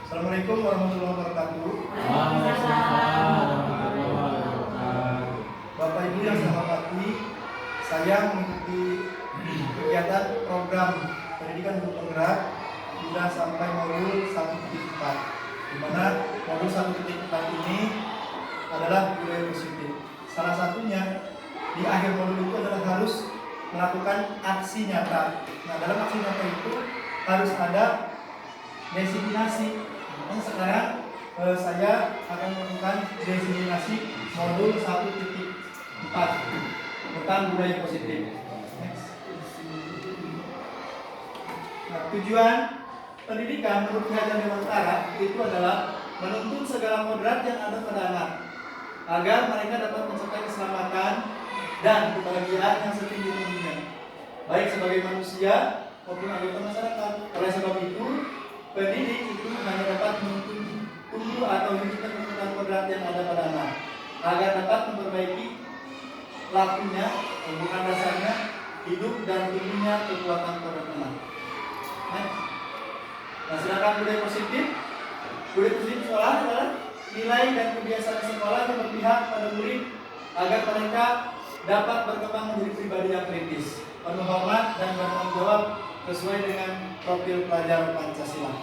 Assalamualaikum warahmatullahi wabarakatuh. Bapak Ibu yang saya hormati, saya mengikuti kegiatan program pendidikan untuk penggerak sudah sampai modul 1.4, di mana modul 1.4 ini adalah budaya positif. Salah satunya di akhir modul itu adalah harus melakukan aksi nyata. Nah, dalam aksi nyata itu harus ada desiminasi. Dan sekarang saya akan melakukan desiminasi modul 1.4 tentang budaya positif. Nah, tujuan pendidikan menurut Kajian Dewantara itu adalah menuntun segala kodrat yang ada pada anak agar mereka dapat mencapai keselamatan dan kebahagiaan yang setinggi-tingginya, baik sebagai manusia maupun anggota masyarakat. Oleh sebab itu, pendidik itu hanya dapat menuntun tumbuh atau wujudkan kebutuhan kodrat yang ada pada anak agar dapat memperbaiki lakunya, bukan dasarnya, hidup dan tumbuhnya kekuatan kodrat anak. Nah, sedangkan budaya positif sekolah adalah nilai dan kebiasaan sekolah yang berpihak pada murid agar mereka dapat berkembang menjadi pribadi yang kritis, penuh hormat dan bertanggung jawab sesuai dengan profil pelajar Pancasila.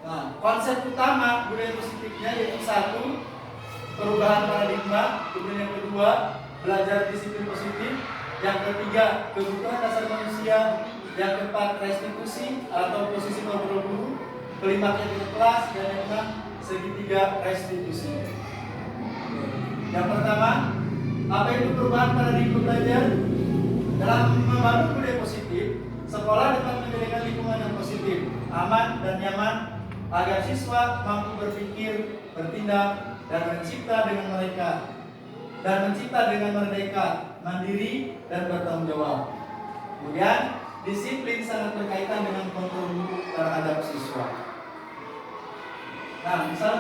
Nah, konsep utama budaya positifnya yaitu 1. Perubahan paradigma, kemudian yang kedua, belajar disiplin positif, yang ketiga, kebutuhan dasar manusia, yang keempat, restitusi atau posisi kontrol guru, kelima, kritik kelas, dan yang keenam, segitiga restitusi. Yang pertama, apa itu perubahan paradigma belajar? Dalam membangun budaya positif, sekolah dapat menyediakan lingkungan yang positif, aman dan nyaman agar siswa mampu berpikir, bertindak, dan mencipta dengan merdeka, mandiri, dan bertanggung jawab. Kemudian, disiplin sangat berkaitan dengan kontrol guru terhadap siswa. Nah, misal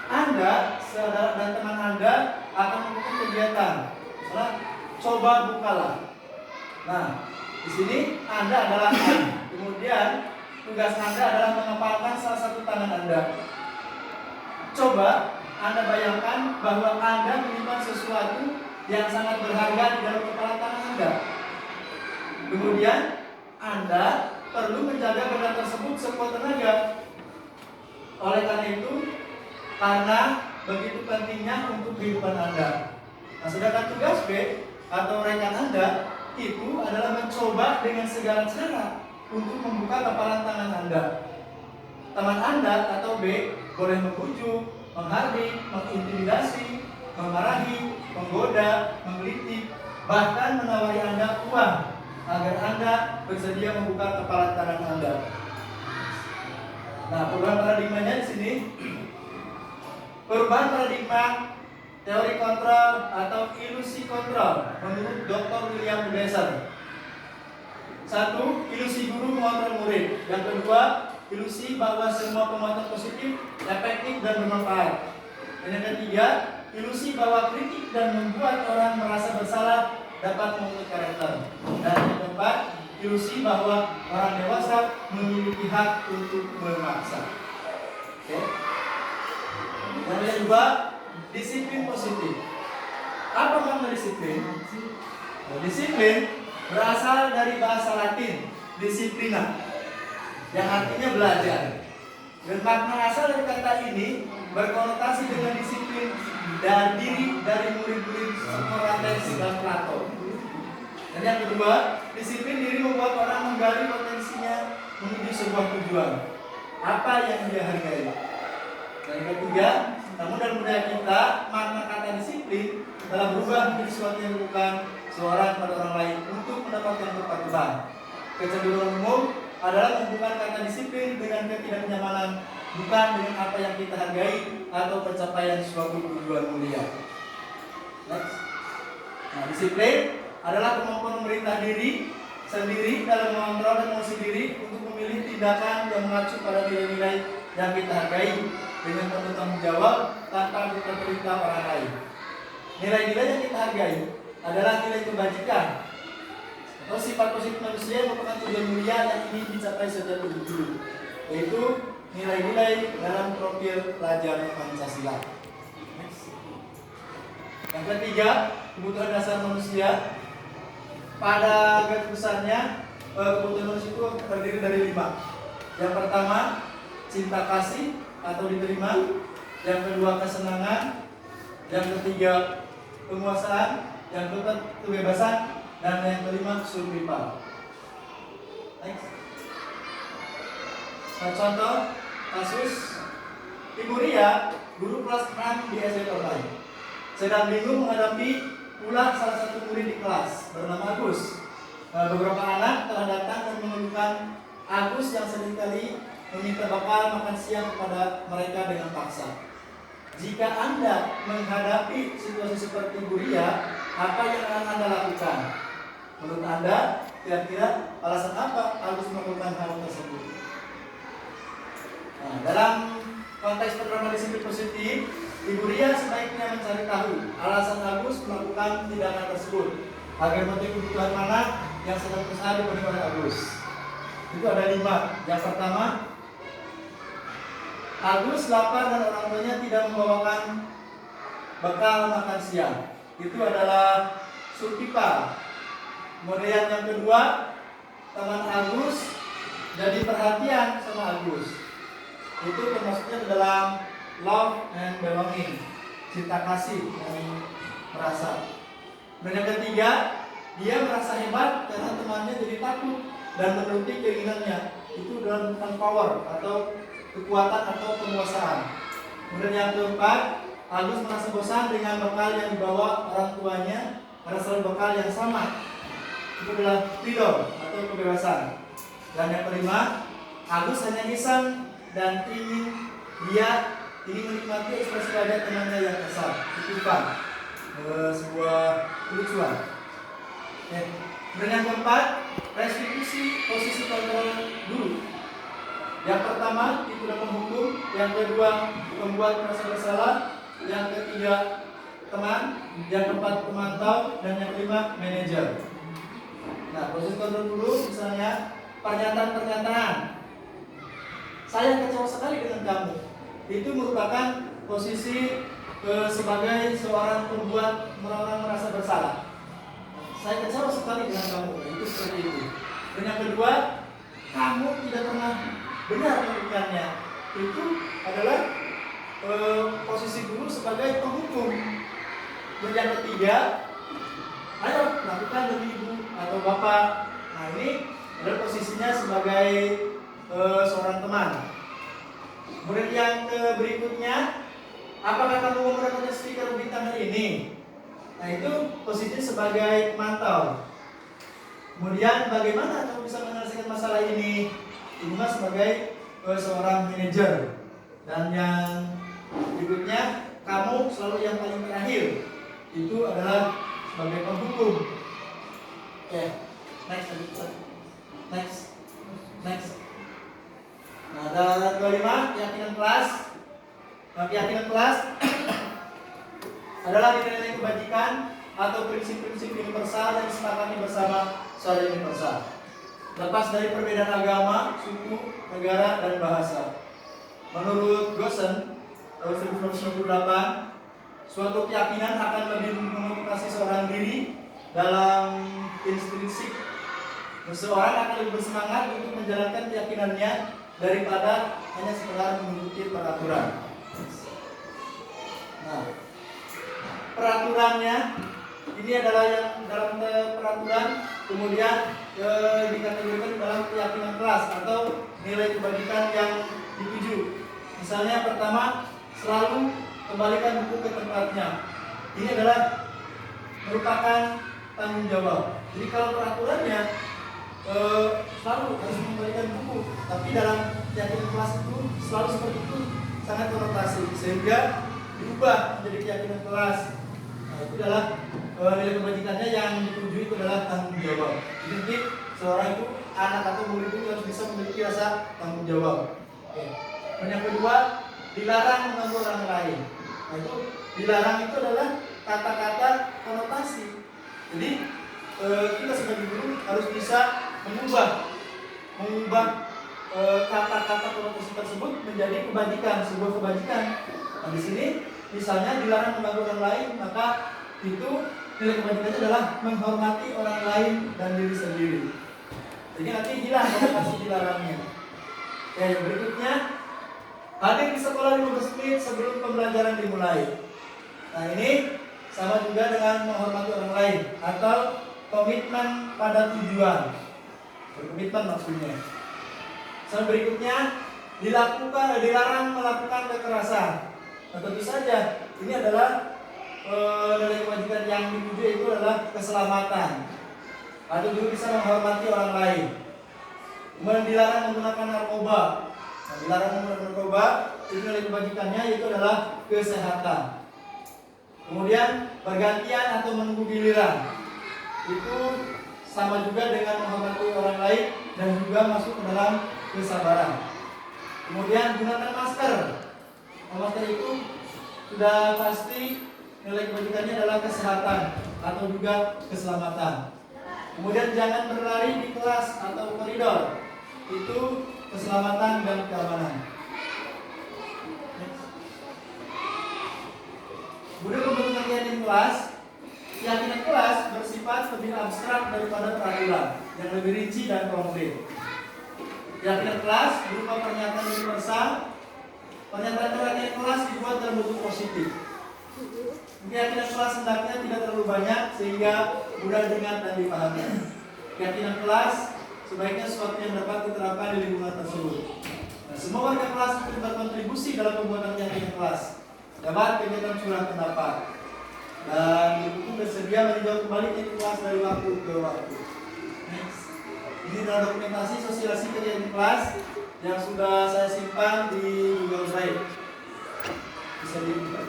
Anda, saudara dan teman Anda akan melakukan kegiatan, misalnya coba bukalah. Nah, di sini Anda adalah A. Kemudian tugas Anda adalah mengepalkan salah satu tangan Anda. Coba Anda bayangkan bahwa Anda menyimpan sesuatu yang sangat berharga di dalam kepala tangan Anda. Kemudian Anda perlu menjaga benda tersebut sekuat tenaga. Oleh karena itu, karena begitu pentingnya untuk kehidupan Anda. Nah, sedangkan tugas B atau rekan Anda itu adalah mencoba dengan segala cara untuk membuka kepalan tangan Anda. Teman Anda atau B boleh membujuk, menghardik, mengintimidasi, memarahi, menggoda, menggelitik, bahkan menawari Anda uang agar Anda bersedia membuka kepalan tangan Anda. Nah, perubahan paradigmanya di sini. Perubahan paradigma teori kontrol atau ilusi kontrol menurut Dr. William Bledsoe. 1. Ilusi guru mengontrol murid. Yang kedua, ilusi bahwa semua penguatan positif, efektif dan bermanfaat. Dan yang ketiga, ilusi bahwa kritik dan membuat orang merasa bersalah dapat membentuk karakter. Dan yang keempat, ilusi bahwa orang dewasa memiliki hak untuk memaksa. Oke. Yang kedua, disiplin positif. Apa makna disiplin? Disiplin berasal dari bahasa Latin disciplina, yang artinya belajar. Dan makna asal dari kata ini berkonotasi dengan disiplin dan diri dari murid-murid Sokrates dan Plato. Dan yang kedua, disiplin diri membuat orang menggali potensinya menuju sebuah tujuan. Apa yang dia hargai. Dan yang ketiga, namun dalam budaya kita, makna kata disiplin telah berubah menjadi sesuatu yang bukan seorang pada orang lain untuk mendapatkan kepatuhan. Kecenderungan umum adalah menghubungkan kata disiplin dengan ketidaknyamanan, bukan dengan apa yang kita hargai atau pencapaian suatu tujuan mulia. Next. Nah, disiplin adalah kemampuan memerintah diri sendiri dalam mengontrol emosi diri untuk memilih tindakan yang mengacu pada nilai-nilai yang kita hargai dengan bertanggung jawab tanpa diperintah orang lain. Nilai-nilai yang kita hargai adalah nilai kebajikan atau sifat positif manusia yang merupakan tujuan mulia yang ingin dicapai sejak dulu, yaitu nilai-nilai dalam profil pelajar Pancasila. Next. Yang ketiga, kebutuhan dasar manusia. Pada garis besarnya, kebutuhan manusia itu terdiri dari 5. Yang pertama, cinta kasih atau diterima. Yang kedua, kesenangan. Yang ketiga, penguasaan. Yang keempat, kebebasan. Dan yang kelima, survival. Next. Nah, contoh kasus Ibu Ria, guru kelas 6 di SD Online, sedang bingung menghadapi ulah salah satu murid di kelas bernama Agus. Beberapa anak telah datang dan mengeluhkan Agus yang seringkali meminta bakal makan siang kepada mereka dengan paksa. Jika Anda menghadapi situasi seperti Bu Ria, apa yang akan Anda lakukan? Menurut Anda, kira-kira alasan apa Agus melakukan hal tersebut? Nah, dalam konteks program disiplin positif, Ibu Ria sebaiknya mencari tahu alasan Agus melakukan tindakan tersebut agar memenuhi kebutuhan mana yang sedang berusaha dipenuhi oleh Agus. Itu ada 5. Yang pertama, Agus lapar dan orang tuanya tidak membawakan bekal makan siang. Itu adalah survival. Kemudian yang kedua, teman Agus jadi perhatian sama Agus. Itu termasuknya dalam love and belonging, cinta kasih yang merasa. Dan yang ketiga, dia merasa hebat karena temannya jadi takut dan menuruti keinginannya. Itu dalam tentang power atau kekuatan atau penguasaan. Kemudian yang keempat, Agus merasa bosan dengan bekal yang dibawa orang tuanya karena selalu bekal yang sama. Itu adalah freedom atau kebebasan. Dan yang kelima, Agus hanya iseng dan ingin menikmati ekspresi wajah temannya yang kesal. Itu kan sebuah kelucuan. Dan yang keempat, restitusi posisi kontrol dulu. Yang pertama, itu dalam hukum. Yang kedua, membuat merasa bersalah. Yang ketiga, teman. Yang keempat, pemantau. Dan yang kelima, manajer. Nah, posisi kontrol dulu, misalnya pernyataan-pernyataan. Saya kecewa sekali dengan kamu. Itu merupakan posisi sebagai seorang pembuat orang merasa bersalah. Saya kecewa sekali dengan kamu. Itu seperti itu. Dan yang kedua, kamu tidak pernah benar melakukannya. Itu adalah posisi guru sebagai penghukum. Dan yang ketiga, ayo lakukan demi ibu atau bapak. Nah, ini adalah posisinya sebagai seorang teman. Kemudian yang berikutnya, apakah kamu mau mendapatkan stiker bintang hari ini? Nah, itu posisinya sebagai pemantau. Kemudian bagaimana kamu bisa menyelesaikan masalah ini? Ibu sebagai seorang manajer. Dan yang berikutnya, kamu selalu yang paling terakhir. Itu adalah sebagai penghukum. Oke, next. Nah, ada kelima, keyakinan kelas. Nah, keyakinan kelas adalah nilai-nilai kebajikan atau prinsip-prinsip universal yang disepakati bersama secara universal. Lepas dari perbedaan agama, suku, negara, dan bahasa. Menurut Gosen, tahun 1998, suatu keyakinan akan lebih memotivasi seorang diri dalam intrinsik. Seseorang akan lebih bersemangat untuk menjalankan keyakinannya daripada hanya sekedar mengikuti peraturan. Nah, peraturannya ini adalah yang dalam peraturan kemudian dikategorikan dalam keyakinan kelas atau nilai kebajikan yang dituju. Misalnya pertama, selalu kembalikan buku ke tempatnya. Ini adalah merupakan tanggung jawab. Jadi kalau peraturannya selalu harus mengembalikan buku, tapi dalam keyakinan kelas itu selalu seperti itu, sangat konotasi sehingga diubah menjadi keyakinan kelas. Nah, itu adalah nilai kebajikannya yang dituju itu adalah tanggung jawab. Jadi seorang itu, anak atau murid itu harus bisa memiliki rasa tanggung jawab. Oke. Dan yang kedua, dilarang mengganggu orang lain. Nah, itu dilarang itu adalah kata-kata konotasi. Jadi kita sebagai guru harus bisa mengubah kata-kata konotasi tersebut menjadi kebajikan, sebuah kebajikan. Nah, di sini misalnya dilarang mengganggu orang lain, maka itu nilai kebajikannya adalah menghormati orang lain dan diri sendiri. Jadi nanti hilang konotasi dilarangnya. Ya, yang berikutnya, hadir di sekolah 15 menit sebelum pembelajaran dimulai. Nah, ini sama juga dengan menghormati orang lain atau komitmen pada tujuan. Berkomitmen maksudnya. Yang berikutnya, dilarang melakukan kekerasan. Nah, tentu saja ini adalah nilai kewajiban yang dituju itu adalah keselamatan atau juga bisa menghormati orang lain. Kemudian dilarang menggunakan narkoba. Nah, dilarang menggunakan narkoba itu nilai kewajibannya itu adalah kesehatan. Kemudian pergantian atau menunggu giliran itu sama juga dengan menghormati orang lain dan juga masuk ke dalam kesabaran. Kemudian gunakan masker. Masker itu sudah pasti nilai kebajikannya adalah kesehatan atau juga keselamatan. Kemudian jangan berlari di kelas atau koridor. Itu keselamatan dan keamanan. Kemudian pembentukan keyakinan kelas. Keyakinan kelas bersifat lebih abstrak daripada peraturan yang lebih rinci dan konkret. Keyakinan kelas berupa pernyataan universal. Pernyataan kelas dibuat dalam bentuk positif. Keyakinan kelas hendaknya tidak terlalu banyak sehingga mudah diingat dan dipahami. Keyakinan kelas sebaiknya sesuatu yang dapat diterapkan di lingkungan tersebut. Nah, semua warga kelas ikut berkontribusi dalam pembuatan keyakinan kelas. Dapat kegiatan curah pendapat. Dan itu bersedia meninjau kembali keyakinan kelas dari waktu ke waktu. Next. Ini adalah dokumentasi sosialisasi keyakinan kelas yang sudah saya simpan di Google Drive. Bisa dibuka.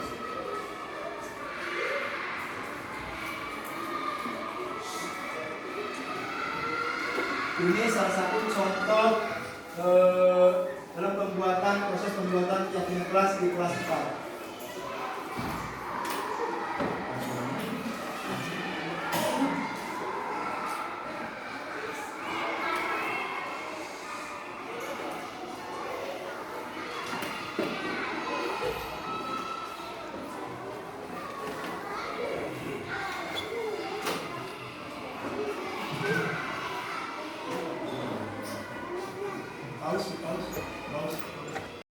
Ini salah satu contoh dalam proses pembuatan keyakinan kelas di kelas 4.